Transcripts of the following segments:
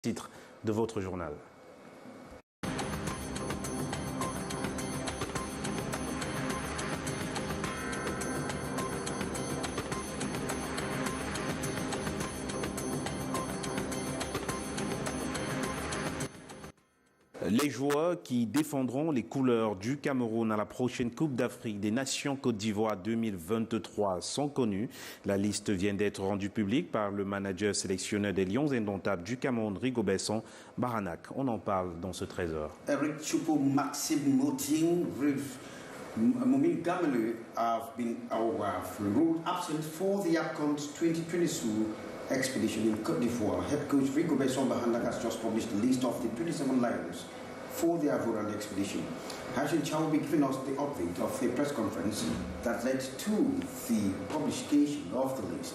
Titre de votre journal. Les joueurs qui défendront les couleurs du Cameroun à la prochaine Coupe d'Afrique des Nations Côte d'Ivoire 2023 sont connus. La liste vient d'être rendue publique par le manager sélectionneur des Lions indomptables du Cameroun, Rigobert Baranak. On en parle dans ce 13h. Eric Choupo, Maxime Moting, Momin Gamelu have ruled absent for the upcoming 2022 expedition in Côte d'Ivoire. Head coach Rigobert Baranak has just published the list of the 27 Lions for the Ivorian expedition. Hashin Chow will be giving us the update of the press conference that led to the publication of the list.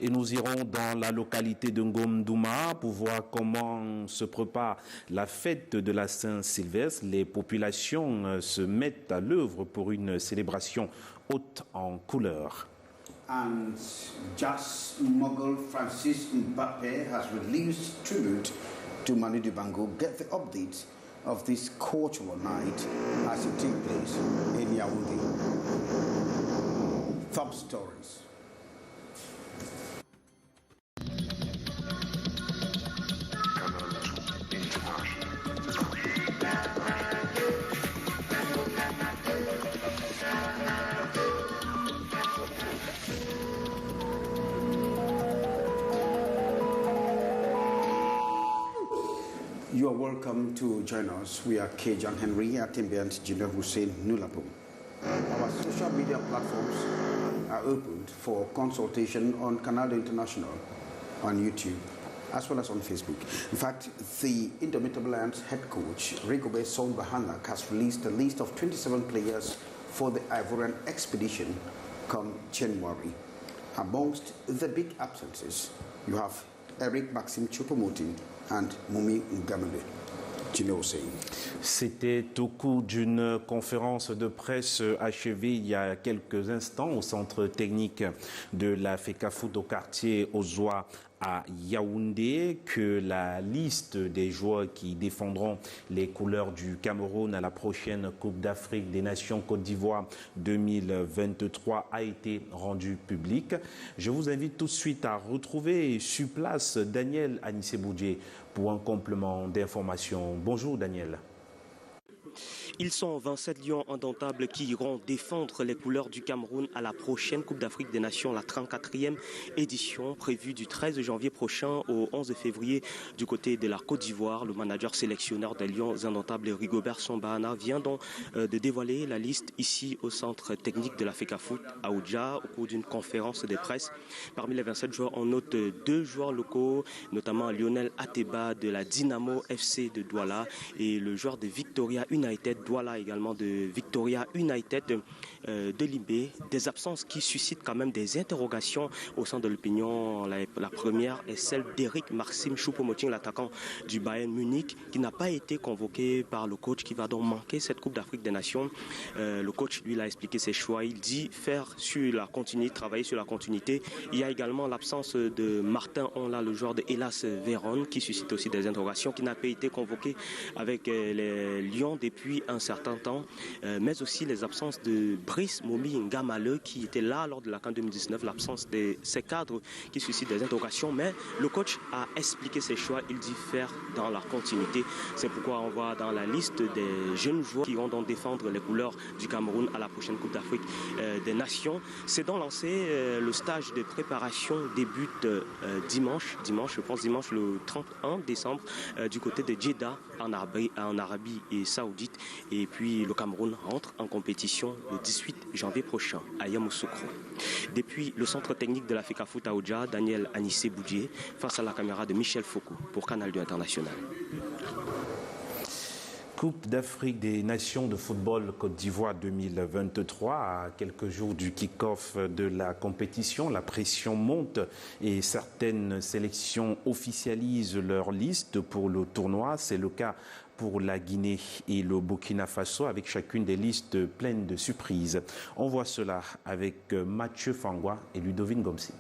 Et nous irons dans la localité de Ngomdouma pour voir comment se prépare la fête de la Saint-Sylvestre. Les populations se mettent à l'œuvre pour une célébration haute en couleurs. And Jazz mogul Francis Mbappe has released tribute to Manu Dibango. Get the updates of this cultural night as it takes place in Yaoundé. Top stories. You are welcome to join us. We are K. John Henry, Atimbe and Junior Hussein Nulapo. Our social media platforms are opened for consultation on Canal International on YouTube as well as on Facebook. In fact, the Indomitable Lions head coach, Rigobert Baranak, has released a list of 27 players for the Ivorian expedition come January. Amongst the big absences, you have Eric Maxime Choupo-Moting and Moumi Ngamele. C'était au cours d'une conférence de presse achevée il y a quelques instants au centre technique de la FECAFOOT au quartier Ozoa à Yaoundé que la liste des joueurs qui défendront les couleurs du Cameroun à la prochaine Coupe d'Afrique des Nations Côte d'Ivoire 2023 a été rendue publique. Je vous invite tout de suite à retrouver sur place Daniel Anissé-Boudjé pour un complément d'information. Bonjour Daniel. Ils sont 27 lions indomptables qui iront défendre les couleurs du Cameroun à la prochaine Coupe d'Afrique des Nations, la 34e édition prévue du 13 janvier prochain au 11 février du côté de la Côte d'Ivoire. Le manager sélectionneur des lions indomptables, Rigobert Baranak, vient donc de dévoiler la liste ici au centre technique de la FECAFOOT à Oudja au cours d'une conférence de presse. Parmi les 27 joueurs, on note 2 joueurs locaux, notamment Lionel Ateba de la Dynamo FC de Douala et le joueur de Victoria United, Douala également de Victoria United de Libé. Des absences qui suscitent quand même des interrogations au sein de l'opinion. La première est celle d'Eric Maxime Choupo-Moting, l'attaquant du Bayern Munich, qui n'a pas été convoqué par le coach, qui va donc manquer cette Coupe d'Afrique des Nations. Le coach, lui, a expliqué ses choix. Il dit faire sur la continuité, travailler sur la continuité. Il y a également l'absence de Martin Onla, le joueur de Hellas Vérone, qui suscite aussi des interrogations, qui n'a pas été convoqué avec les Lions depuis un certain temps, mais aussi les absences de Brice Momi Ngamale qui était là lors de la CAN 2019, l'absence de ces cadres qui suscitent des interrogations, mais le coach a expliqué ses choix, il dit faire dans la continuité. C'est pourquoi on voit dans la liste des jeunes joueurs qui vont donc défendre les couleurs du Cameroun à la prochaine Coupe d'Afrique des Nations. C'est donc lancé, le stage de préparation débute dimanche, je pense dimanche le 31 décembre du côté de Jeddah en Arabie Saoudite. Et puis le Cameroun rentre en compétition le 18 janvier prochain à Yamoussoukro. Depuis le centre technique de la FECAFOOT à Oudja, Daniel Anissé-Boudjé face à la caméra de Michel Foucault pour Canal International. Coupe d'Afrique des Nations de football Côte d'Ivoire 2023, à quelques jours du kick-off de la compétition, la pression monte et certaines sélections officialisent leur liste pour le tournoi. C'est le cas pour la Guinée et le Burkina Faso, avec chacune des listes pleines de surprises. On voit cela avec Mathieu Fangwa et Ludovine Gomsi.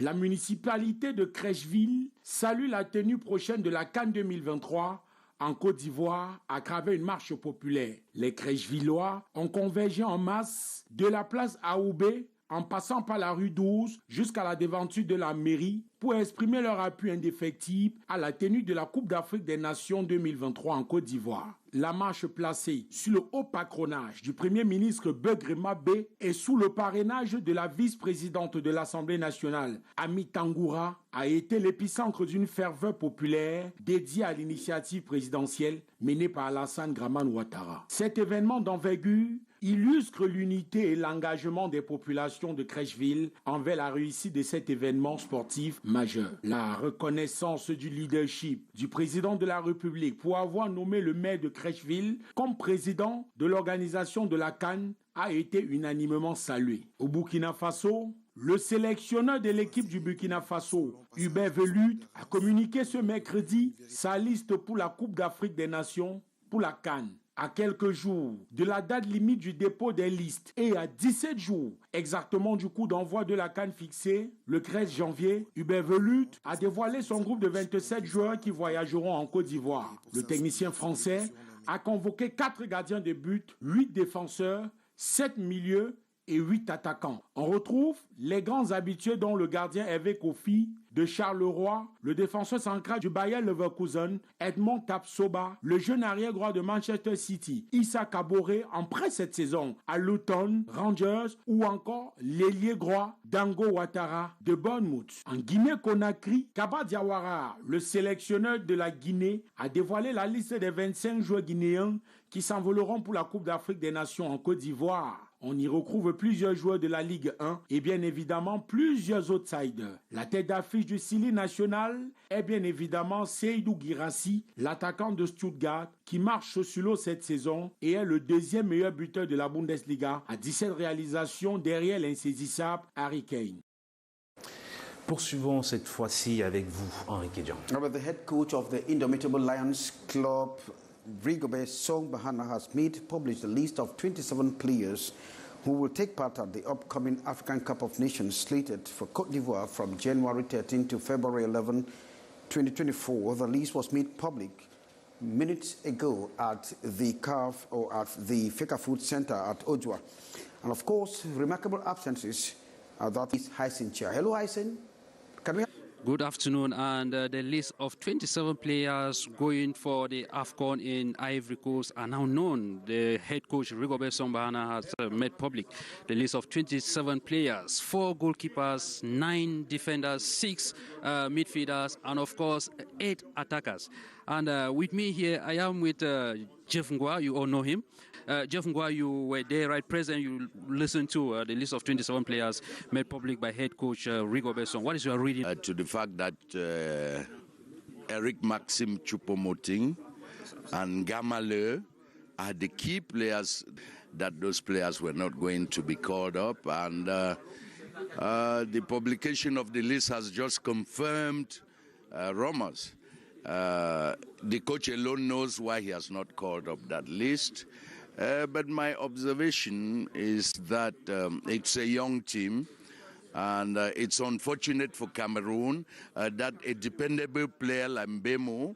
La municipalité de Crècheville salue la tenue prochaine de la CAN 2023 en Côte d'Ivoire à travers une marche populaire. Les Crèchevillois ont convergé en masse de la place Aoubé en passant par la rue 12 jusqu'à la devanture de la mairie pour exprimer leur appui indéfectible à la tenue de la Coupe d'Afrique des Nations 2023 en Côte d'Ivoire. La marche placée sous le haut patronage du Premier ministre Begrema B et sous le parrainage de la vice-présidente de l'Assemblée nationale, Ami Tangoura, a été l'épicentre d'une ferveur populaire dédiée à l'initiative présidentielle menée par Alassane Dramane Ouattara. Cet événement d'envergure illustre l'unité et l'engagement des populations de Crècheville envers la réussite de cet événement sportif majeur. La reconnaissance du leadership du président de la République pour avoir nommé le maire de Crècheville comme président de l'organisation de la CAN a été unanimement saluée. Au Burkina Faso, le sélectionneur de l'équipe du Burkina Faso, Hubert Velut, a communiqué ce mercredi sa liste pour la Coupe d'Afrique des Nations pour la CAN. À quelques jours de la date limite du dépôt des listes et à 17 jours exactement du coup d'envoi de la CAN fixée, le 13 janvier, Hubert Velut a dévoilé son groupe de 27 joueurs qui voyageront en Côte d'Ivoire. Le technicien français a convoqué 4 gardiens de but, 8 défenseurs, 7 milieux et 8 attaquants. On retrouve les grands habitués dont le gardien Hervé Kofi, de Charleroi, le défenseur central du Bayer Leverkusen, Edmond Tapsoba, le jeune arrière-droit de Manchester City, Issa Kaboré, en prêt cette saison à Luton, Rangers, ou encore l'ailier droit Dango Ouattara de Bournemouth. En Guinée-Conakry, Kaba Diawara, le sélectionneur de la Guinée, a dévoilé la liste des 25 joueurs guinéens qui s'envoleront pour la Coupe d'Afrique des Nations en Côte d'Ivoire. On y retrouve plusieurs joueurs de la Ligue 1 et bien évidemment plusieurs outsiders. La tête d'affiche du Sili national est bien évidemment Seydou Guirassi, l'attaquant de Stuttgart qui marche sur l'eau cette saison et est le deuxième meilleur buteur de la Bundesliga à 17 réalisations derrière l'insaisissable Harry Kane. Poursuivons cette fois-ci avec vous, Henri Kedjan. The head coach of the Indomitable Lions Club, Rigobert Song Bahana, has published a list of 27 players who will take part at the upcoming African Cup of Nations slated for Côte d'Ivoire from January 13 to February 11, 2024. The list was made public minutes ago at the CAF or at the Feka Food Center at Ojua. And of course, remarkable absences that is Hyacin Chia. Hello, Hyacin. Can we? Good afternoon, and the list of 27 players going for the AFCON in Ivory Coast are now known. The head coach, Rigobert Song Bahana, has made public the list of 27 players, 4 goalkeepers, 9 defenders, 6 midfielders, and of course 8 attackers. And with me here, I am with Jeff Ngwa. You all know him. Jeff Ngwa, you were there right present. You listened to the list of 27 players made public by head coach Rigobert Song. What is your reading? To the fact that Eric Maxime Choupo-Moting and Gamale are the key players, that those players were not going to be called up. And the publication of the list has just confirmed rumors. The coach alone knows why he has not called up that list. But my observation is that it's a young team, and it's unfortunate for Cameroon that a dependable player like Mbemo,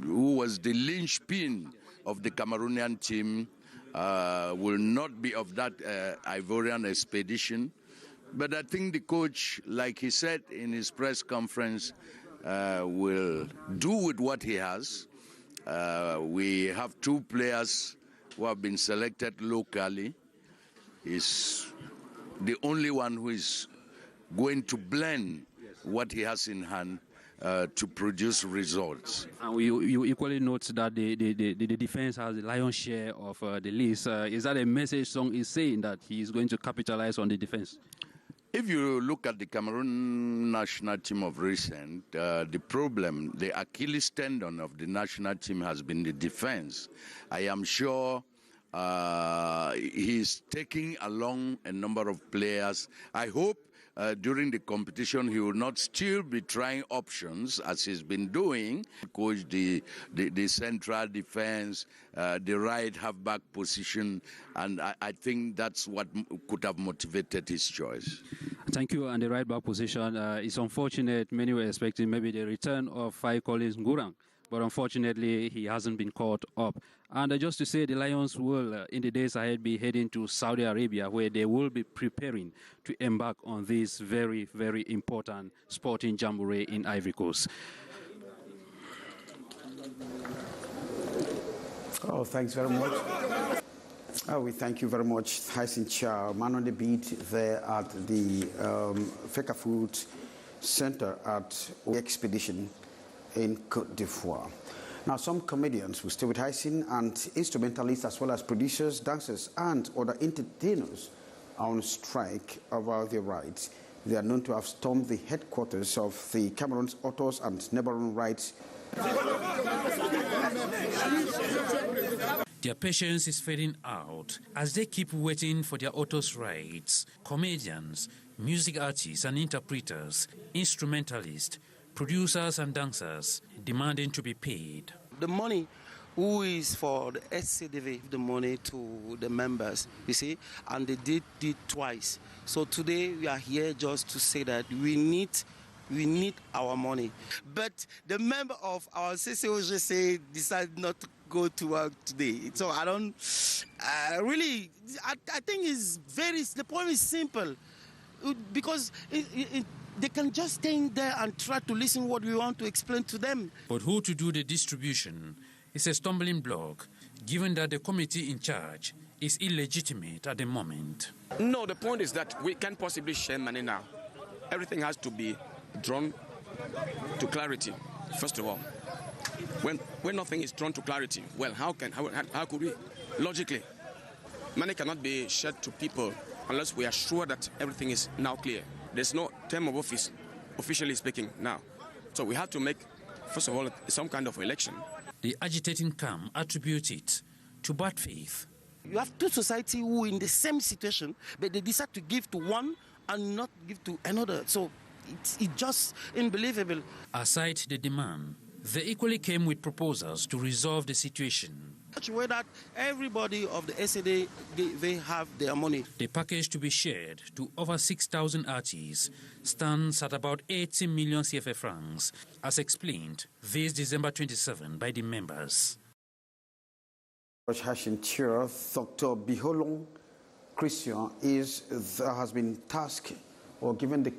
who was the linchpin of the Cameroonian team, will not be of that Ivorian expedition. But I think the coach, like he said in his press conference, will do with what he has. We have 2 players who have been selected locally. He's the only one who is going to blend what he has in hand to produce results. And you equally note that the defense has the lion's share of the list. Is that a message Song is saying that he is going to capitalize on the defense? If you look at the Cameroon national team of recent, the problem, the Achilles tendon of the national team has been the defense. I am sure he's taking along a number of players. I hope during the competition he will not still be trying options as he's been doing, coach the central defense, the right half-back position, and I think that's what could have motivated his choice. Thank you. And the right-back position, it's unfortunate. Many were expecting maybe the return of Fai Collins Ngurang, but unfortunately he hasn't been caught up. And just to say, the Lions will, in the days ahead, be heading to Saudi Arabia, where they will be preparing to embark on this very, very important sporting jamboree in Ivory Coast. Oh, thanks very much. Oh, we thank you very much, Tyson Chow, man on the beat there at the Feka Food Center at the expedition in Côte d'Ivoire. Now, some comedians will stay with Tyson, and instrumentalists as well as producers, dancers, and other entertainers are on strike over their rights. They are known to have stormed the headquarters of the Cameroon's Authors and Neighborhood Rights. Their patience is fading out as they keep waiting for their authors' rights. Comedians, music artists and interpreters, instrumentalists, producers and dancers demanding to be paid. The money who is for the SCDV, the money to the members, you see, and they did it twice. So today we are here just to say that we need our money. But the member of our CCOGC decided not to go to work today. So I don't I think the point is simple, because they can just stay in there and try to listen what we want to explain to them. But who to do the distribution is a stumbling block, given that the committee in charge is illegitimate at the moment. No, the point is that we can't possibly share money now. Everything has to be drawn to clarity, first of all. When nothing is drawn to clarity, well, how could we? Logically, money cannot be shared to people unless we are sure that everything is now clear. There's no term of office, officially speaking, now. So we have to make, first of all, some kind of election. The agitating camp attribute it to bad faith. You have two societies who are in the same situation, but they decide to give to one and not give to another. So it's just unbelievable. Aside the demand, they equally came with proposals to resolve the situation. Such a way that everybody of the SAD, they have their money. The package to be shared to over 6,000 artists stands at about 80 million CFA francs, as explained this December 27 by the members. Dr. Biholong Christian has been tasked or given the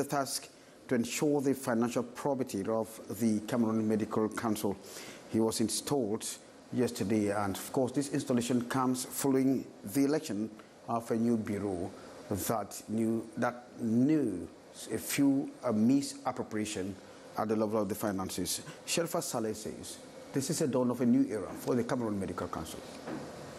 task to ensure the financial probity of the Cameroon Medical Council. He was installed yesterday, and of course this installation comes following the election of a new bureau that knew a few misappropriation at the level of the finances. Sherfa Saleh says this is a dawn of a new era for the Cameroon Medical Council.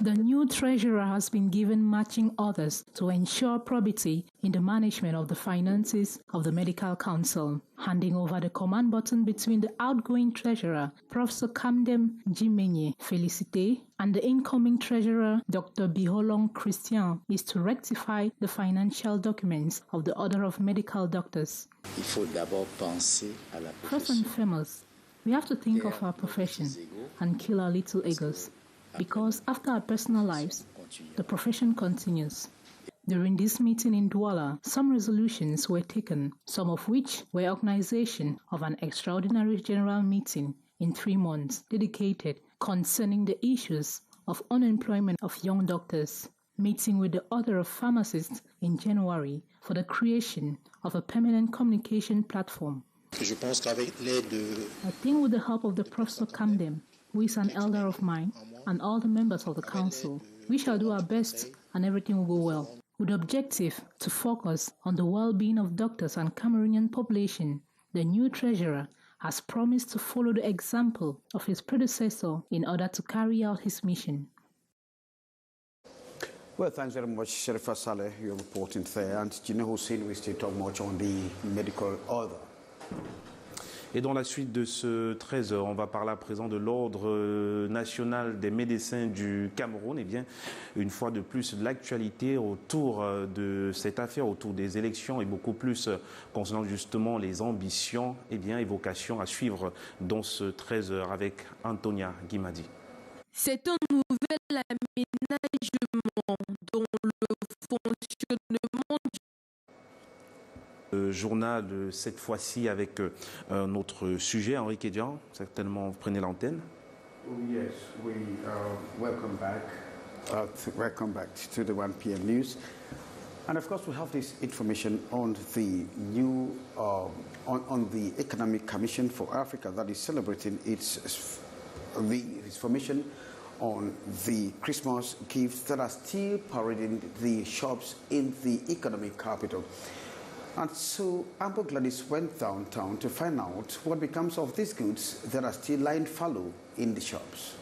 The new treasurer has been given matching orders to ensure probity in the management of the finances of the Medical Council, handing over the command button between the outgoing treasurer, Professor Kamdem Jimenye Felicite, and the incoming treasurer, Dr. Biholong Christian, is to rectify the financial documents of the Order of Medical Doctors. First and foremost, we have to think of our profession and kill our little egos, because after our personal lives, the profession continues. During this meeting in Douala, some resolutions were taken, some of which were organization of an extraordinary general meeting in 3 months dedicated concerning the issues of unemployment of young doctors, meeting with the Order of Pharmacists in January for the creation of a permanent communication platform. I think with the help of the Professor Kamdem, who is an elder of mine, and all the members of the council, we shall do our best and everything will go well. With the objective to focus on the well-being of doctors and Cameroonian population, the new treasurer has promised to follow the example of his predecessor in order to carry out his mission. Well, thanks very much, Sherifa Saleh, your reporting there. And Gina Hussein, we still talk much on the medical order. Et dans la suite de ce 13h, on va parler à présent de l'Ordre national des médecins du Cameroun. Eh bien, une fois de plus, l'actualité autour de cette affaire, autour des élections et beaucoup plus concernant justement les ambitions et vocations à suivre dans ce 13h avec Antonia Guimadi. C'est un nouvel aménagement dont le fonctionnement Journal cette fois-ci avec un autre sujet. Henri Kédian, certainement vous prenez l'antenne. Yes, we welcome back to the 1 p.m. news. And of course we have this information on the new on the Economic Commission for Africa that is celebrating its formation on the Christmas gifts that are still parading the shops in the economic capital. And so Amber Gladys went downtown to find out what becomes of these goods that are still lying fallow in the shops.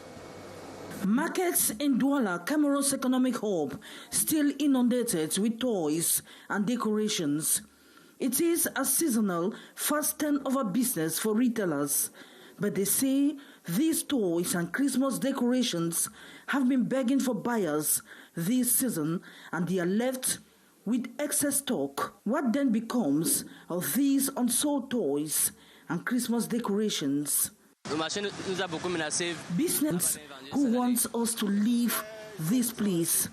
Markets in Douala, Cameroon's economic hub, still inundated with toys and decorations. It is a seasonal, fast turnover business for retailers, but they say these toys and Christmas decorations have been begging for buyers this season, and they are left with excess stock. What then becomes of these unsold toys and Christmas decorations? Business who wants us to leave this place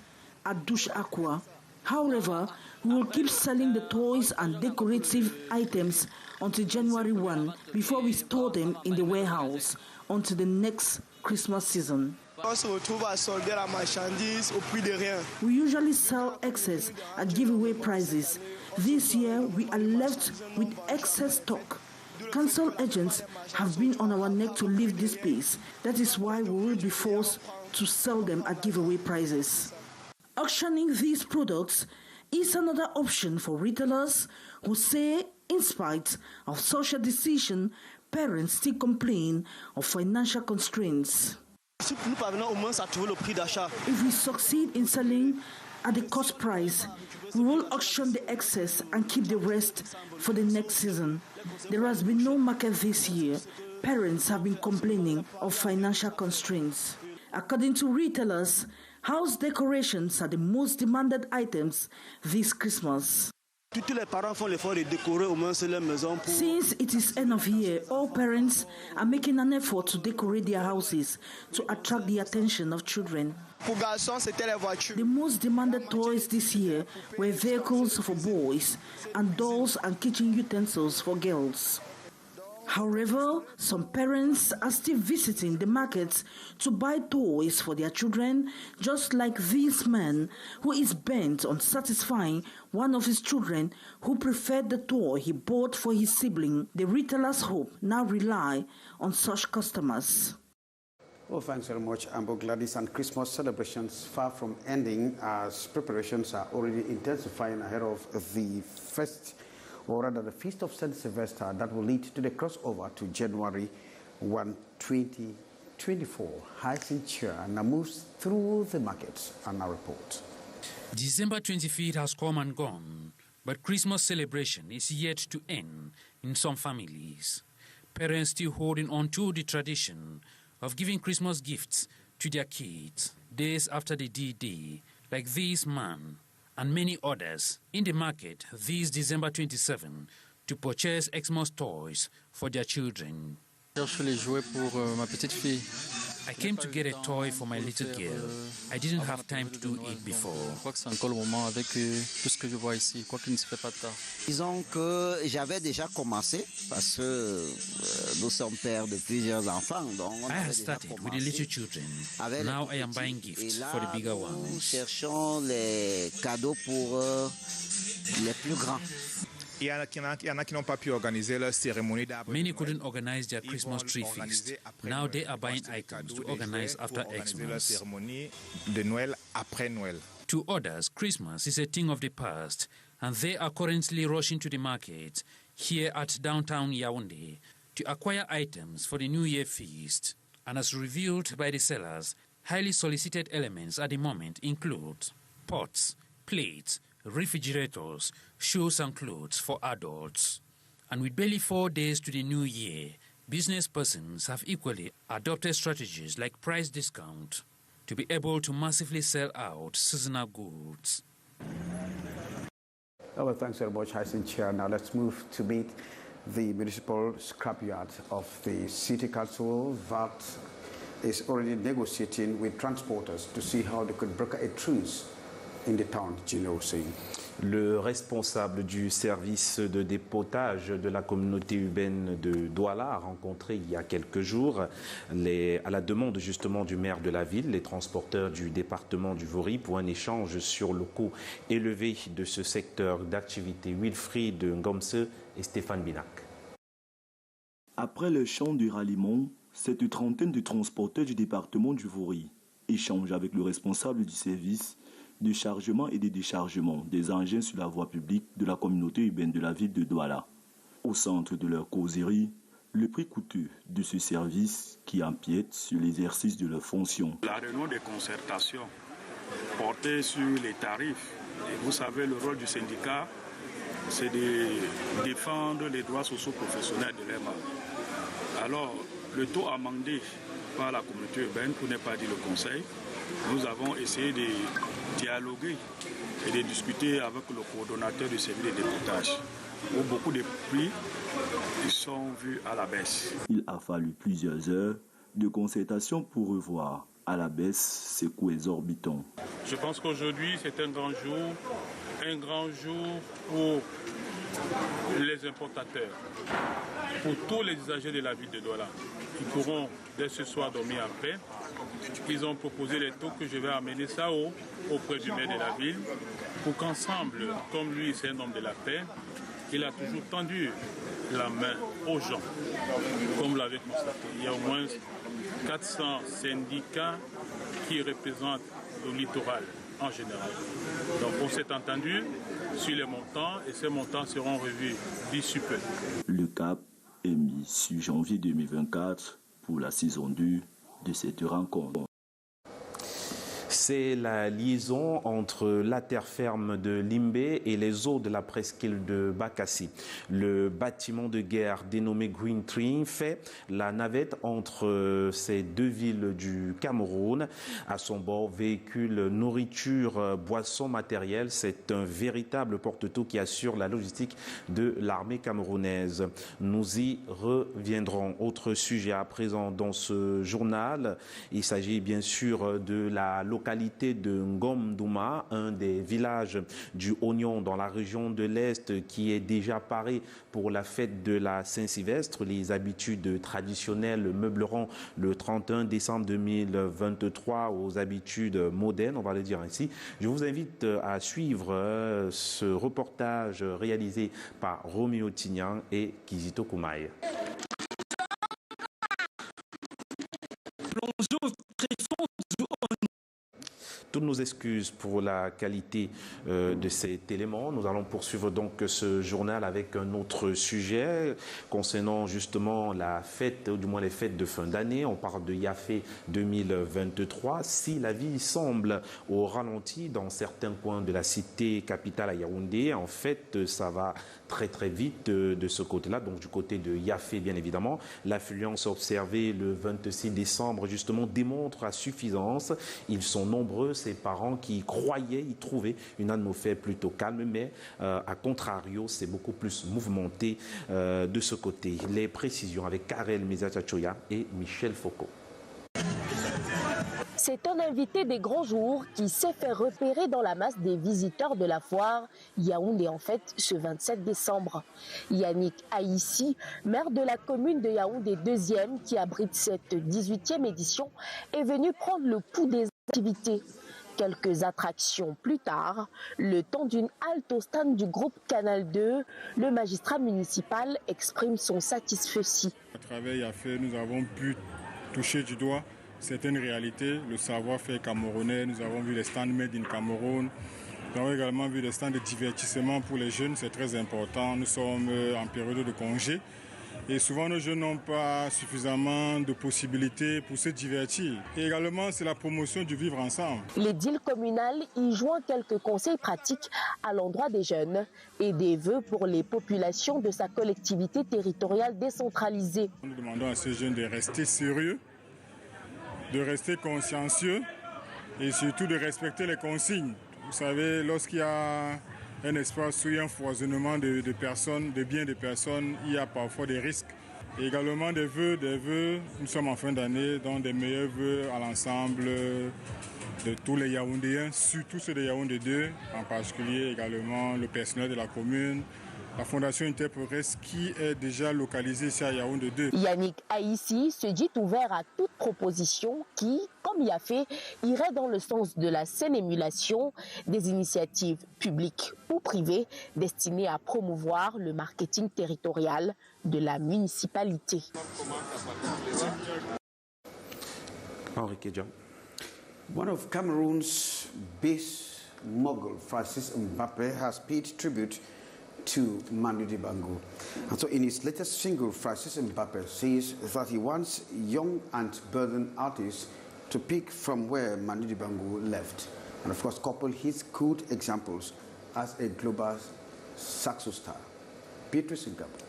at Douche Aqua. However, we will keep selling the toys and decorative items until January 1 before we store them in the warehouse until the next Christmas season. We usually sell excess at giveaway prices. This year, we are left with excess stock. Council agents have been on our neck to leave this place. That is why we will be forced to sell them at giveaway prices. Auctioning these products is another option for retailers who say, in spite of social decision, parents still complain of financial constraints. If we succeed in selling at the cost price, we will auction the excess and keep the rest for the next season. There has been no market this year. Parents have been complaining of financial constraints. According to retailers, house decorations are the most demanded items this Christmas. Since it is end of year, all parents are making an effort to decorate their houses to attract the attention of children. The most demanded toys this year were vehicles for boys and dolls and kitchen utensils for girls. However, some parents are still visiting the markets to buy toys for their children, just like this man who is bent on satisfying one of his children who preferred the toy he bought for his sibling. The retailers hope now rely on such customers. Well, thanks very much, Amber Gladys. And Christmas celebrations far from ending as preparations are already intensifying ahead of the first, or rather the Feast of St. Sylvester that will lead to the crossover to January 1, 2024. Hyacinth Chair now moves through the markets and our report. December 25th has come and gone, but Christmas celebration is yet to end in some families. Parents still holding on to the tradition of giving Christmas gifts to their kids days after the D-Day, like this man and many others in the market this December 27 to purchase Xmas toys for their children. I came to get a toy for my little girl. I didn't have time to do it before. Disons que j'avais déjà commencé parce que nous sommes pères de plusieurs enfants. I had started with the little children. Now I am buying gifts for the bigger ones. Nous cherchons les cadeaux pour les plus grands. Many couldn't organize their Christmas tree feast. Now they are buying items to organize after Xmas. To others, Christmas is a thing of the past, and they are currently rushing to the market here at downtown Yaoundé to acquire items for the New Year feast. And as revealed by the sellers, highly solicited elements at the moment include pots, plates, refrigerators, shoes and clothes for adults. And with barely 4 days to the new year, business persons have equally adopted strategies like price discount to be able to massively sell out seasonal goods. Well, thanks very much, Hyacinth Chair. Now let's move to meet the municipal scrapyard of the City Council that is already negotiating with transporters to see how they could broker a truce in the town, saying. Le responsable du service de dépotage de la communauté urbaine de Douala a rencontré il y a quelques jours, à la demande justement du maire de la ville, les transporteurs du département du Vaury pour un échange sur le coût élevé de ce secteur d'activité. Wilfried Ngomse et Stéphane Binac. Après le chant du ralliement, cette trentaine de transporteurs du département du Vaury échangent avec le responsable du service de chargement et de déchargement des engins sur la voie publique de la communauté urbaine de la ville de Douala. Au centre de leur causerie, le prix coûteux de ce service qui empiète sur l'exercice de leurs fonctions. La réunion de concertation portait sur les tarifs. Et vous savez, le rôle du syndicat, c'est de défendre les droits sociaux professionnels de leurs membres. Alors, le taux amendé par la communauté urbaine, pour ne pas dire le conseil, nous avons essayé de dialoguer et de discuter avec le coordonnateur du service de dépotage, où beaucoup de prix sont vus à la baisse. Il a fallu plusieurs heures de concertation pour revoir à la baisse ces coûts exorbitants. Je pense qu'aujourd'hui, c'est un grand jour pour les importateurs, pour tous les usagers de la ville de Douala. Ils pourront dès ce soir dormir en paix. Ils ont proposé les taux que je vais amener ça auprès du maire de la ville pour qu'ensemble, comme lui c'est un homme de la paix, il a toujours tendu la main aux gens. Comme vous l'avez constaté, il y a au moins 400 syndicats qui représentent le littoral en général. Donc on s'est entendu sur les montants et ces montants seront revus d'ici peu. Le cap est mis sur janvier 2024 pour la saison 2 de cette rencontre. C'est la liaison entre la terre ferme de Limbé et les eaux de la presqu'île de Bakassi. Le bâtiment de guerre dénommé Green Train fait la navette entre ces deux villes du Cameroun. À son bord, véhicules, nourriture, boissons, matériel. C'est un véritable porte-tout qui assure la logistique de l'armée camerounaise. Nous y reviendrons. Autre sujet à présent dans ce journal. Il s'agit bien sûr de la localité de Ngomdouma, un des villages du Oignon dans la région de l'Est qui est déjà paré pour la fête de la Saint-Sylvestre. Les habitudes traditionnelles meubleront le 31 décembre 2023 aux habitudes modernes, on va le dire ainsi. Je vous invite à suivre ce reportage réalisé par Roméo Tignan et Kizito Koumaï. Toutes nos excuses pour la qualité de cet élément. Nous allons poursuivre donc ce journal avec un autre sujet concernant justement la fête, ou du moins les fêtes de fin d'année. On parle de Yafé 2023. Si la vie semble au ralenti dans certains coins de la cité capitale à Yaoundé, en fait, ça va très très vite de ce côté-là, donc du côté de Yafé bien évidemment. L'affluence observée le 26 décembre justement démontre à suffisance. Ils sont nombreux, ces parents qui croyaient y trouver une atmosphère plutôt calme, mais à contrario, c'est beaucoup plus mouvementé de ce côté. Les précisions avec Karel Mezachachoya et Michel Foucault. C'est un invité des grands jours qui s'est fait repérer dans la masse des visiteurs de la foire Yaoundé en fait ce 27 décembre. Yannick Aïssi, maire de la commune de Yaoundé 2e qui abrite cette 18e édition, est venu prendre le pouls des activités. Quelques attractions plus tard, le temps d'une halte au stand du groupe Canal 2, le magistrat municipal exprime son satisfecit. À travers Yafé, nous avons pu toucher du doigt certaines réalités, le savoir-faire camerounais. Nous avons vu les stands Made in Cameroun. Nous avons également vu les stands de divertissement pour les jeunes, c'est très important. Nous sommes en période de congé Et souvent, nos jeunes n'ont pas suffisamment de possibilités pour se divertir. Et également, c'est la promotion du vivre ensemble. L'édile communal y joint quelques conseils pratiques à l'endroit des jeunes et des vœux pour les populations de sa collectivité territoriale décentralisée. Nous demandons à ces jeunes de rester sérieux, de rester consciencieux et surtout de respecter les consignes. Vous savez, lorsqu'il y a un espace où il y a un foisonnement de personnes, de biens de personnes, il y a parfois des risques. Et également des vœux, nous sommes en fin d'année, donc des meilleurs vœux à l'ensemble de tous les Yaoundéens, surtout ceux de Yaoundé 2, en particulier également le personnel de la commune, la Fondation Interprogress qui est déjà localisée ici à Yaoundé 2. Yannick Aïssi se dit ouvert à toute proposition qui, comme il a fait, irait dans le sens de la saine émulation des initiatives publiques ou privées destinées à promouvoir le marketing territorial de la municipalité. One of Cameroon's base mogul, Francis Mbappe, has paid tribute to Manu Dibango. And so in his latest single, Francis Mbappe says that he wants young and burdened artists to pick from where Manu Dibango left. And of course, couple his good examples as a global saxo star. Beatrice Ngabo.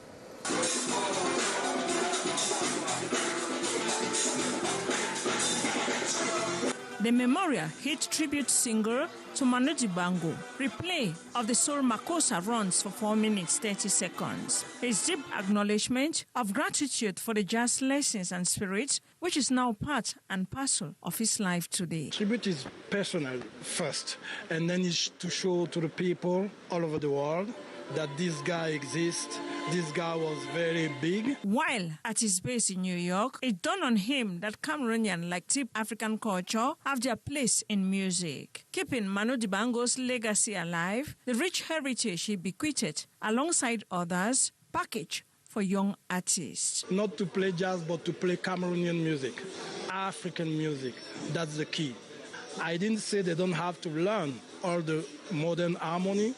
The memorial hit tribute single to Manu Dibango, replay of the Soul Makossa runs for 4 minutes 30 seconds. His deep acknowledgement of gratitude for the jazz lessons and spirit, which is now part and parcel of his life today. Tribute is personal first, and then it's to show to the people all over the world that this guy exists. This guy was very big. While at his base in New York, it dawned on him that Cameroonian, like deep African culture, have their place in music. Keeping Manu Dibango's legacy alive, the rich heritage he bequeathed, alongside others, packaged for young artists. Not to play jazz, but to play Cameroonian music, African music. That's the key. I didn't say they don't have to learn all the modern harmony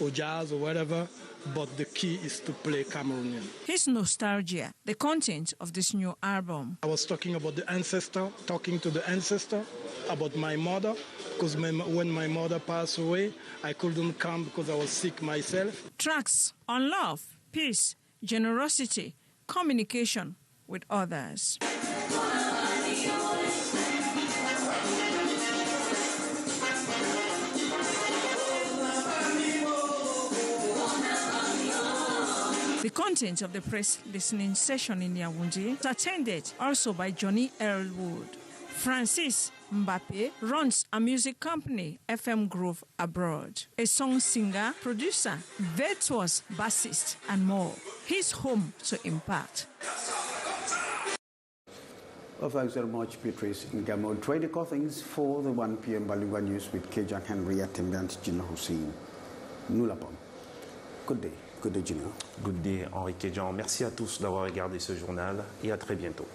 or jazz or whatever, but the key is to play Cameroonian. His nostalgia, the content of this new album. I was talking about the ancestor, talking to the ancestor, about my mother, because when my mother passed away, I couldn't come because I was sick myself. Tracks on love, peace, generosity, communication with others. The content of the press listening session in Yaoundé is attended also by Johnny Earlwood. Francis Mbappe runs a music company, FM Groove Abroad. A song singer, producer, virtuoso bassist, and more. He's home to impact. Well, thanks very much, Beatrice Ngamo. Trade things for the 1 p.m. Bilingual News with Kejan Henry Attendant Gina Hussein. Nous la pomme. Good day. Good day, Gina. Good day, Henri Kejan. Merci à tous d'avoir regardé ce journal et à très bientôt.